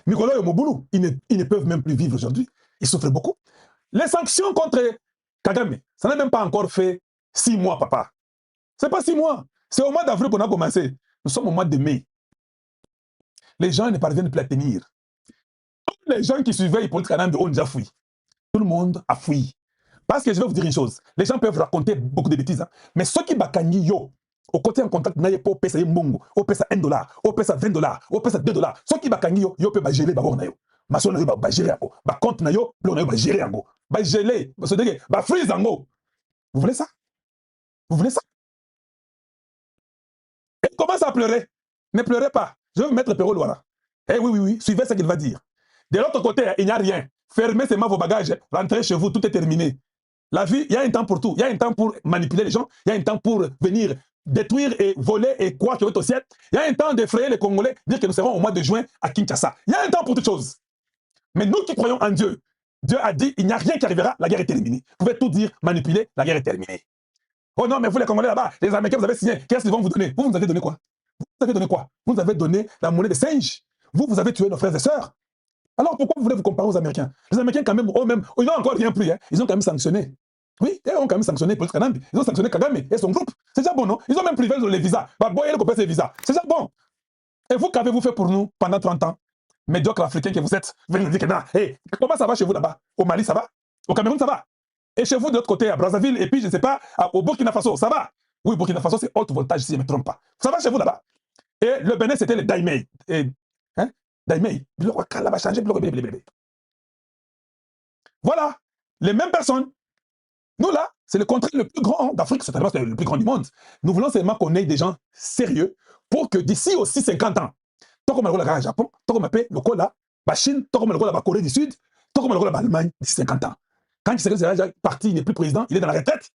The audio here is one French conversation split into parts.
Mikolo et Moboulou, ils ne peuvent même plus vivre aujourd'hui. Ils souffrent beaucoup. Les sanctions contre Kagame, ça n'a même pas encore fait 6 mois, papa. C'est pas 6 mois. C'est au mois d'avril qu'on a commencé. Nous sommes au mois de mai. Les gens ne parviennent plus à tenir. Tous les gens qui suivaient Hippolyte Kagame ont déjà fui. Tout le monde a fui. Parce que je vais vous dire une chose. Les gens peuvent raconter beaucoup de bêtises. Hein, mais ceux qui bakanyi yo, au côté en contact, n'ayez pas au pesa mbongo, au pesa $1, au pesa $20, au pesa $2. Ceux qui bakanyi yo, yo peut gérer d'abord na yo. Ma soeur na yo ba gérer ango. Ba compte na yo, na yo ba gérer ango. Ba geler, ba se dire ba freeze ango. Vous voulez ça? Vous voulez ça? Et commence à pleurer. Ne pleurez pas. Je vais vous mettre Perrault Louara. Eh oui, oui, oui, suivez ce qu'il va dire. De l'autre côté, il n'y a rien. Fermez seulement vos bagages, rentrez chez vous, tout est terminé. La vie, il y a un temps pour tout. Il y a un temps pour manipuler les gens. Il y a un temps pour venir détruire et voler et quoi que au ciel. Il y a un temps d'effrayer les Congolais, dire que nous serons au mois de juin à Kinshasa. Il y a un temps pour toutes choses. Mais nous qui croyons en Dieu, Dieu a dit, il n'y a rien qui arrivera, la guerre est terminée. Vous pouvez tout dire, manipuler, la guerre est terminée. Oh non, mais vous les Congolais là-bas, les Américains, vous avez signé, qu'est-ce qu'ils vont vous donner? Vous avez donné quoi? Vous avez donné quoi? Vous avez donné la monnaie des singes. Vous avez tué nos frères et sœurs. Alors pourquoi vous voulez vous comparer aux Américains? Les Américains, quand même, eux-mêmes, ils n'ont encore rien pris. Hein. Ils ont quand même sanctionné. Oui, ils ont quand même sanctionné Paul Kagame. Ils ont sanctionné Kagame et son groupe. C'est déjà bon, non? Ils ont même privé les visas. Bah, boy, les visas. C'est déjà bon. Et vous, qu'avez-vous fait pour nous pendant 30 ans? Médiocre africain que vous êtes, vous venez nous dire que non. Hey, comment ça va chez vous là-bas? Au Mali, ça va? Au Cameroun, ça va? Et chez vous, de l'autre côté, à Brazzaville, et puis, je ne sais pas, au Burkina Faso, ça va? Oui, Burkina Faso, c'est haute voltage, si je ne me trompe pas. Ça va chez vous là-bas? Et le Bénin, c'était le Daimei. Hein? Daimei. Voilà. Les mêmes personnes. Nous, là, c'est le contraire le plus grand d'Afrique, c'est le plus grand du monde. Nous voulons seulement qu'on ait des gens sérieux pour que d'ici aussi 50 ans, tant comme le Japon, tant comme la Chine, tant comme la Corée du Sud, tant comme l'Allemagne, d'ici 50 ans. Quand il sera déjà parti, il n'est plus président, il est dans la retraite.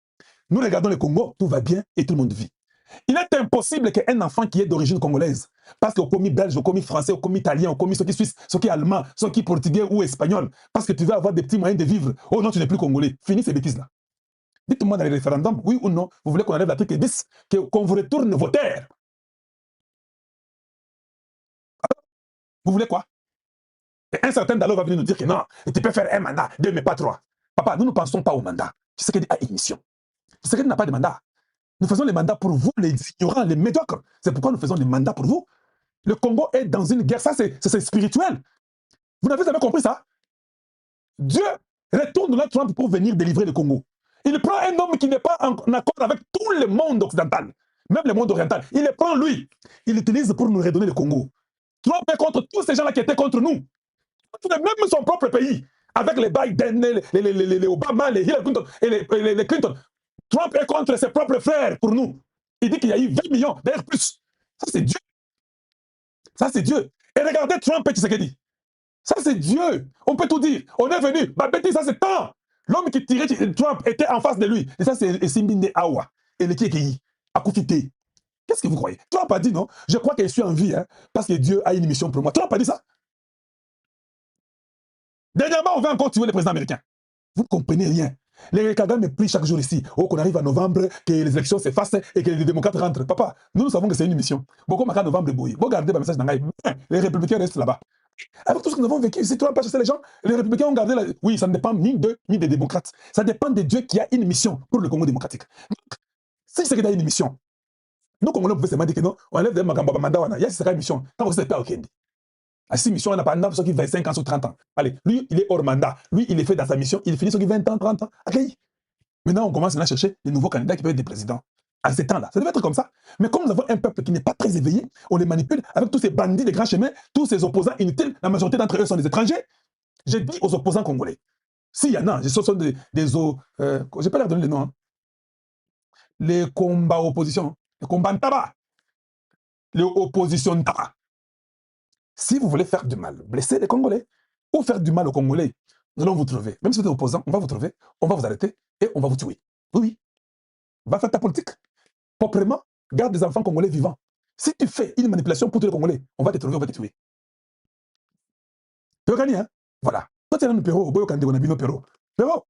Nous regardons le Congo, tout va bien et tout le monde vit. Il est impossible qu'un enfant qui est d'origine congolaise, parce qu'au commis belge, au commis français, au commis italien, au commis ceux qui suisse, ceux qui allemand, ceux qui portugais ou espagnol, parce que tu veux avoir des petits moyens de vivre, oh non, tu n'es plus congolais. Finis ces bêtises-là. Dites-moi dans les référendums, oui ou non, vous voulez qu'on enlève l'article 10, qu'on vous retourne vos terres. Vous voulez quoi? Et un certain Dalo va venir nous dire que non, tu peux faire un mandat, deux, mais pas trois. Papa, nous ne pensons pas au mandat. Tu sais qu'il a une mission. Tu sais qu'il n'a pas de mandat. Nous faisons les mandats pour vous, les ignorants, les médiocres. C'est pourquoi nous faisons les mandats pour vous. Le Congo est dans une guerre. Ça, c'est spirituel. Vous n'avez jamais compris ça? Dieu retourne Donald Trump pour venir délivrer le Congo. Il prend un homme qui n'est pas en accord avec tout le monde occidental, même le monde oriental. Il le prend lui. Il l'utilise pour nous redonner le Congo. Trump est contre tous ces gens-là qui étaient contre nous. Même son propre pays, avec les Biden, les Obama, les Hillary Clinton et les Clinton. Trump est contre ses propres frères pour nous. Il dit qu'il y a eu 20 millions, d'ailleurs plus. Ça, c'est Dieu. Ça, c'est Dieu. Et regardez Trump et Tshisekedi. Ça, c'est Dieu. On peut tout dire. On est venu. Babeti, ça, c'est tant. L'homme qui tirait Trump était en face de lui. Et ça, c'est Simbinde Awa. Et le Kiekei. Akufite. Qu'est-ce que vous croyez? Trump a dit non. Je crois que je suis en vie, hein, parce que Dieu a une mission pour moi. Trump a dit ça. Dernièrement, on va encore tuer le président américain. Vous ne comprenez rien. Les Kagame prient chaque jour ici. Oh, qu'on arrive à novembre, que les élections s'effacent et que les démocrates rentrent. Papa, nous savons que c'est une mission. Beaucoup de novembre, regardez le message d'Angaï. Les républicains restent là-bas. Avec tout ce que nous avons vécu, si tu n'as pas chassé les gens, les républicains ont gardé la... Oui, ça ne dépend ni d'eux, ni des démocrates. Ça dépend de Dieu qui a une mission pour le Congo démocratique. Donc, si c'est qu'il a une mission, nous, Congolais, on pouvait se dire que non, on enlève des mandat, il y a une mission. Tant que c'est pas OK. À cette mission, on n'a pas un qui 25 ans sur 30 ans. Allez, lui, il est hors mandat. Lui, il est fait dans sa mission. Il finit sur 20 ans, 30 ans. OK. Maintenant, on commence à chercher les nouveaux candidats qui peuvent être des présidents. À ces temps-là, ça devait être comme ça. Mais comme nous avons un peuple qui n'est pas très éveillé, on les manipule avec tous ces bandits de grands chemins, tous ces opposants inutiles. La majorité d'entre eux sont des étrangers. J'ai dit aux opposants congolais. S'il y en a, ce sont des je n'ai pas leur donner les noms. Hein. Les combats opposition. Les combats tabac. Les oppositions tabac. Si vous voulez faire du mal, blesser les Congolais, ou faire du mal aux Congolais, nous allons vous trouver. Même si vous êtes opposant, on va vous trouver, on va vous arrêter et on va vous tuer. Oui, oui. Va faire ta politique. Proprement, garde des enfants congolais vivants. Si tu fais une manipulation pour tous les Congolais, on va te trouver, on va te tuer. Tu veux gagner, hein? Voilà. Toi, tu es un Perrault, Perrault.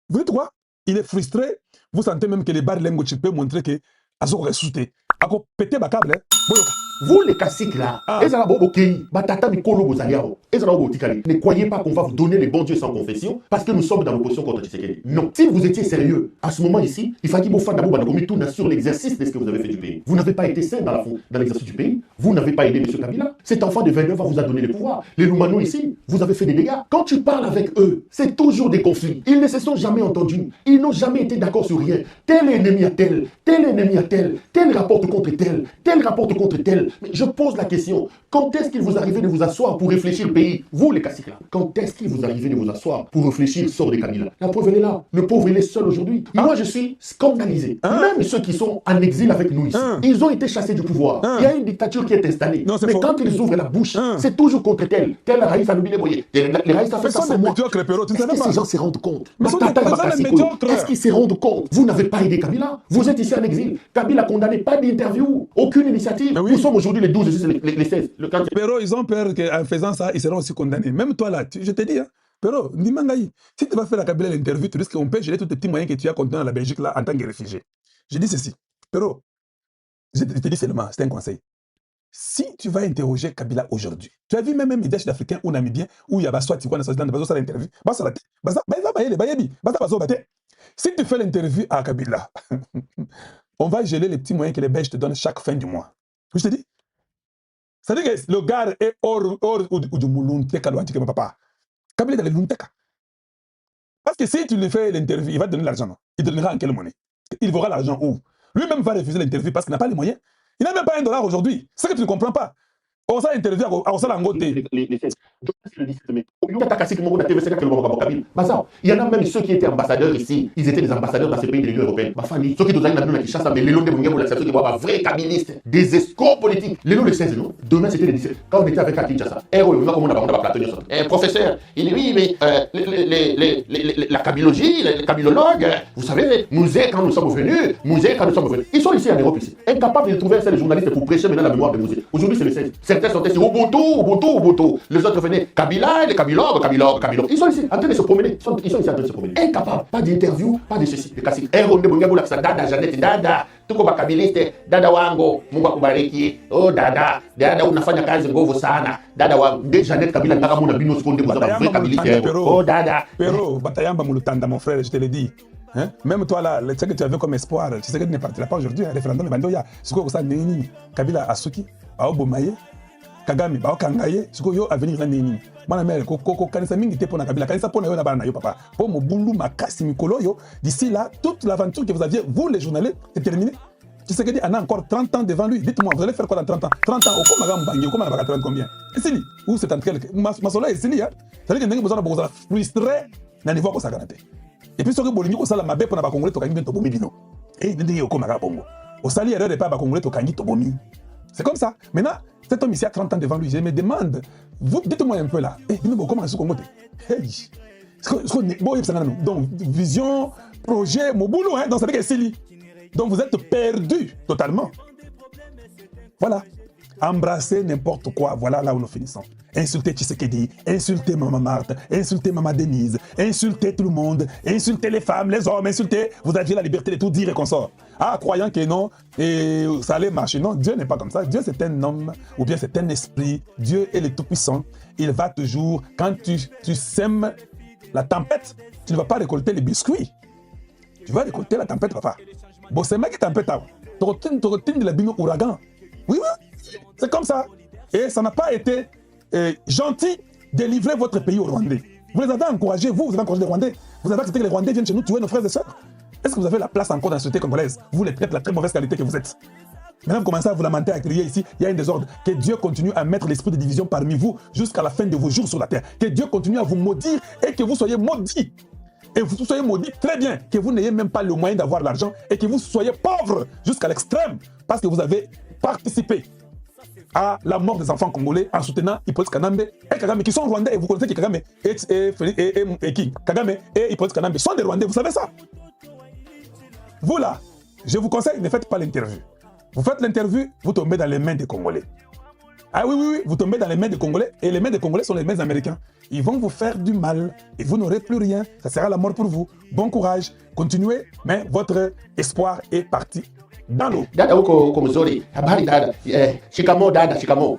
Vous dites quoi? Il est frustré. Vous sentez même que les barres lingots peuvent montrer que Azo ressuscité. Ako pété ba câble, boyoka. Vous, les caciques là, ne croyez pas qu'on va vous donner les bons dieux sans confession parce que nous sommes dans l'opposition contre Tshisekedi. Non. Si vous étiez sérieux, à ce moment ici, il fallait que tout sur l'exercice de ce que vous avez fait du pays. Vous n'avez pas été sain dans l'exercice du pays. Vous n'avez pas aidé M. Kabila. Cet enfant de 29 ans vous a donné le pouvoir. Les Loumano ici, vous avez fait des dégâts. Quand tu parles avec eux, c'est toujours des conflits. Ils ne se sont jamais entendus. Ils n'ont jamais été d'accord sur rien. Tel ennemi à tel ennemi à tel rapporte contre tel rapporte contre tel. Mais je pose la question, quand est-ce qu'il vous arrivait de vous asseoir pour réfléchir le pays? Vous, les caciques là, quand est-ce qu'il vous arrivait de vous asseoir pour réfléchir sort de Kabila? La preuve, elle est là. Le pauvre, il est seul aujourd'hui. Moi, je suis scandalisé. Même ceux qui sont en exil avec nous ici, ils ont été chassés du pouvoir. Il y a une dictature qui est installée. Non, mais quand ils ouvrent la bouche, c'est toujours contre tel Raïs a nommé les moyens. Les Raïs a fait ça sans moi. Est-ce que ces gens se rendent compte? Est-ce qu'ils se rendent compte? Vous n'avez pas aidé Kabila. Vous êtes ici en exil. Kabila condamné, pas d'interview, aucune initiative. Nous sommes aujourd'hui les 12, les 16. Pero, ils ont peur qu'en faisant ça, ils seront aussi condamnés. Même toi là, je te dis, hein, Pero, Ndimangaï, si tu vas faire la Kabila l'interview, tu risques qu'on peut geler tous tes petits moyens que tu as contenus dans la Belgique là en tant que réfugié. Je dis ceci. Pero, je te dis seulement, c'est un conseil. Si tu vas interroger Kabila aujourd'hui, tu as vu même un média sud-africain ou namibien où il y a Baswa Tikwana, dans l'interview, si tu fais l'interview à Kabila, on va geler les petits moyens que les Belges te donnent chaque fin du mois. Je te dis. C'est-à-dire que le gars est hors du Mulunteka, le papa. Kabila est dans le Mulunteka. Parce que si tu lui fais l'interview, il va te donner l'argent. Il te donnera en quelle monnaie? Il verra l'argent où? Lui-même va refuser l'interview parce qu'il n'a pas les moyens. Il n'a même pas $1 aujourd'hui. C'est ce que tu ne comprends pas. On s'est interviewé à Osalangote. Il y en a même ceux qui étaient ambassadeurs ici. Ils étaient des ambassadeurs dans ces pays de l'Union européenne. Ceux qui ont mais les lots de vrais kabilistes, des escrocs politiques. Les lots de 16, non? Demain c'était les 17. Quand on était avec Kinshasa, professeur, il dit oui, mais la kabylogie, les kabylonologues, vous savez, quand nous sommes venus, ils sont ici en Europe, ici, incapables de trouver un seul journaliste pour prêcher maintenant la mémoire de Mouzé. Aujourd'hui c'est le 16. Certains sont sur Ubuntu. Les autres venaient Kabila, les Kabilog. Ils sont ici en train de se promener. Ils sont ici en train de se promener. Incapables. Pas d'interview, pas de ceci. Les classiques. Dada, Jeannette, Dada. Tuko bakabiliste. Dada wango. Mungu akubariki. Oh, Dada. Dada unafanya kazi nguvu sana. Dada wango. Dès Jeannette Kabila, Nakamuna Bino Skonde, vous avez un vrai kabiliste. Oh, Dada. Pero, Batayamba Moulutanda, mon frère, je te l'ai dit. Hein? Même toi là, ce que tu avais comme espoir, tu sais que tu ne partira pas aujourd'hui, un référendum, Bandoya, c'est quoi ça, Néni, Kabila Asuki, Aobomaye, Kagame, Bao Kangaye, ce que yo à venir là, Néni. Moi, mère, Koko, Kanisa Mingi, pour Kabila, Kanisa pour Nayo Nabana, yo papa, pour Mobulu, Makasi, Mikolo, yo, d'ici là, toute l'aventure que vous aviez, vous les journalistes, c'est terminé. Tu sais que dit, on a encore 30 ans devant lui. Dites-moi, vous allez faire quoi dans 30 ans? 30 ans, au Komagam Bangi, au Komagam 80 combien? Et c'est lui. Où c'est entre quel? Masola et c'est lui, hein? C'est-à-dire que vous avez frustré, n'a niveau qu'on s'est garanti. Et puis, ce que vous avez dit, c'est la mabe pour la Congolais, tu as dit, Bino. Et il dit, au Komagam Bongo. Au sali, erreur de pas, Congolais, tu as dit, Tobomi. C'est comme ça. Maintenant, cet homme ici a 30 ans devant lui. Je me demande, vous, dites-moi un peu là. Eh, comment est-ce qu'on gote? Donc, vision, projet, mon boulot, hein, donc ça veut dire que c'est lui. Donc vous êtes perdu totalement. Voilà. Embrasser n'importe quoi. Voilà là où nous finissons. Insulter Tshisekedi, insulter Maman Marthe, insulter Maman Denise, insulter tout le monde, insulter les femmes, les hommes, insulter. Vous aviez la liberté de tout dire et qu'on sort. Ah, croyant que non, et ça allait marcher. Non, Dieu n'est pas comme ça. Dieu c'est un homme, ou bien c'est un esprit. Dieu est le Tout-Puissant. Il va toujours, quand tu sèmes la tempête, tu ne vas pas récolter les biscuits. Tu vas récolter la tempête, papa. Bon, c'est mec qui tempête. Tu retiens de la bino ouragan. Oui, c'est comme ça. Et ça n'a pas été gentil de livrer votre pays aux Rwandais. Vous les avez encouragés, vous avez encouragé les Rwandais. Vous avez accepté que les Rwandais viennent chez nous tuer nos frères et sœurs. Est-ce que vous avez la place encore dans la société congolaise? Vous les traitez de la très mauvaise qualité que vous êtes. Maintenant, vous commencez à vous lamenter, à crier ici, il y a un désordre. Que Dieu continue à mettre l'esprit de division parmi vous jusqu'à la fin de vos jours sur la terre. Que Dieu continue à vous maudire et que vous soyez maudits. Et vous soyez maudits très bien, que vous n'ayez même pas le moyen d'avoir l'argent et que vous soyez pauvres jusqu'à l'extrême parce que vous avez participé à la mort des enfants congolais en soutenant Hippolyte Kanambe et Kagame qui sont rwandais. Et vous connaissez que Kagame Kagame et Hippolyte Kanambe sont des rwandais, vous savez ça? Vous là, je vous conseille, ne faites pas l'interview. Vous faites l'interview, vous tombez dans les mains des Congolais. Ah oui, vous tombez dans les mains des Congolais et les mains des Congolais sont les mains américains. Ils vont vous faire du mal et vous n'aurez plus rien. Ça sera la mort pour vous. Bon courage, continuez, mais votre espoir est parti dans l'eau. Dada huko mzuri. Habari dada. Shikamo dada, shikamo.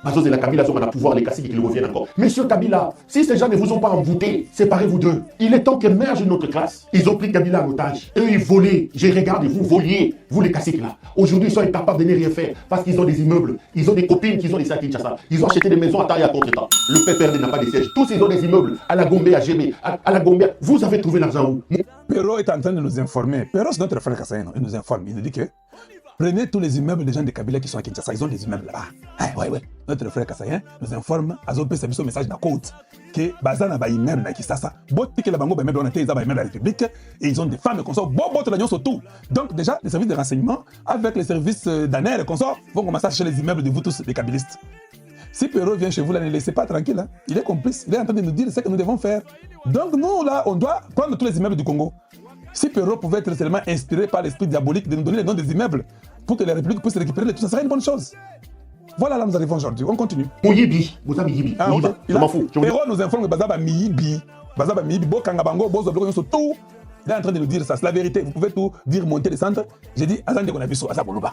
Bazoze la Kabila sont à pouvoir les casser qu'ils reviennent encore. Monsieur Kabila, si ces gens ne vous ont pas envoûté, séparez-vous d'eux. Il est temps qu'émerge notre classe. Ils ont pris Kabila en otage. Eux, ils volaient. Je regarde, vous voliez. Vous les cassez là. Aujourd'hui, ils sont incapables de ne rien faire parce qu'ils ont des immeubles. Ils ont des copines qui ont des sacs Kinshasa. Ils ont acheté des maisons à taille à contre-temps. Le PPRD n'a pas de siège. Tous, ils ont des immeubles. À la Gombe, à Gébé, à la Gombe. Vous avez trouvé l'argent où? Perrault est en train de nous informer. Perrault, c'est notre frère Kassaïen. Il nous informe. Il nous dit que prenez tous les immeubles des gens de Kabila qui sont à Kinshasa. Ils ont des immeubles là-bas. Ouais. Notre frère Kassaïen nous informe. Azopé, c'est un message dans la côte. Que Bazana ba immeuble na Kinshasa. Botti que la bango ba immeuble on a été ils ont immeuble de la République et ils ont des femmes comme ça. Bon la surtout. Donc déjà les services de renseignement avec les services d'ANER et consorts vont commencer à chercher les immeubles de vous tous les kabilistes. Si Perrault vient chez vous, là, ne laissez pas tranquille. Hein. Il est complice. Il est en train de nous dire ce que nous devons faire. Donc nous, là, on doit prendre tous les immeubles du Congo. Si Perrault pouvait être seulement inspiré par l'esprit diabolique de nous donner les noms des immeubles pour que la République puisse récupérer les tout, ça serait une bonne chose. Voilà, là, nous arrivons aujourd'hui. On continue. Moyibi, vous avez Yibi. Je m'en fous. Perrault nous informe que Bazaba Miyibi, Bokanga Bango, Bozo, tout. Il est en train de nous dire ça. C'est la vérité. Vous pouvez tout dire, monter, descendre. J'ai dit, attendez qu'on a vu ça. Azaboloba.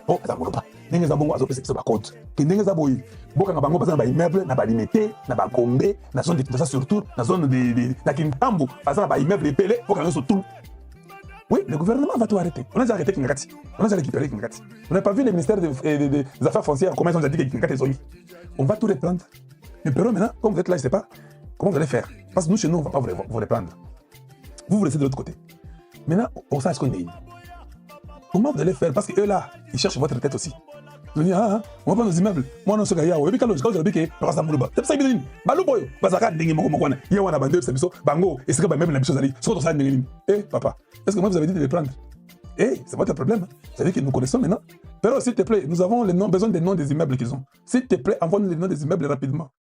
Oh, Azaboloba. Nenga Zabongo, Azopé, c'est que ça va compte. Que Nenga Zaboyi. Bokanga Bango, Bazaba immeuble, n'a pas limité, n'a pas Gombe, n'a zone de ça surtout, n'a zone de la Kintambo, Bazaba immeuble, les Pelé, Bokanga sur tout. Oui, le gouvernement va tout arrêter. On a déjà arrêté Kingati. On a déjà récupéré Kingati. On n'a pas vu les ministères des Affaires foncières, comment ils ont déjà dit que Kingati est zone. On va tout reprendre. Mais Perrault, maintenant, comme vous êtes là, je ne sais pas comment vous allez faire. Parce que nous, chez nous, on ne va pas vous reprendre. Vous laissez de l'autre côté. Maintenant, on sait ce qu'on est. Comment vous allez faire? Parce qu'eux là, ils cherchent votre tête aussi. Ils disent, on va prendre nos immeubles. Moi, non, ce gars, et puis quand je dis que par exemple, c'est ça, il dit, Balou boy, Bazaka, Dengue, Mokwana, il y a un abandon, c'est ça, Bango, et c'est que même la chose allait, ce qu'on ça, eh, papa, est-ce que moi vous avez dit de les prendre? Eh, c'est votre problème. Ça veut dire que nous connaissons maintenant. Pero, s'il te plaît, nous avons besoin des noms des immeubles qu'ils ont. S'il te plaît, envoie-nous les noms des immeubles rapidement.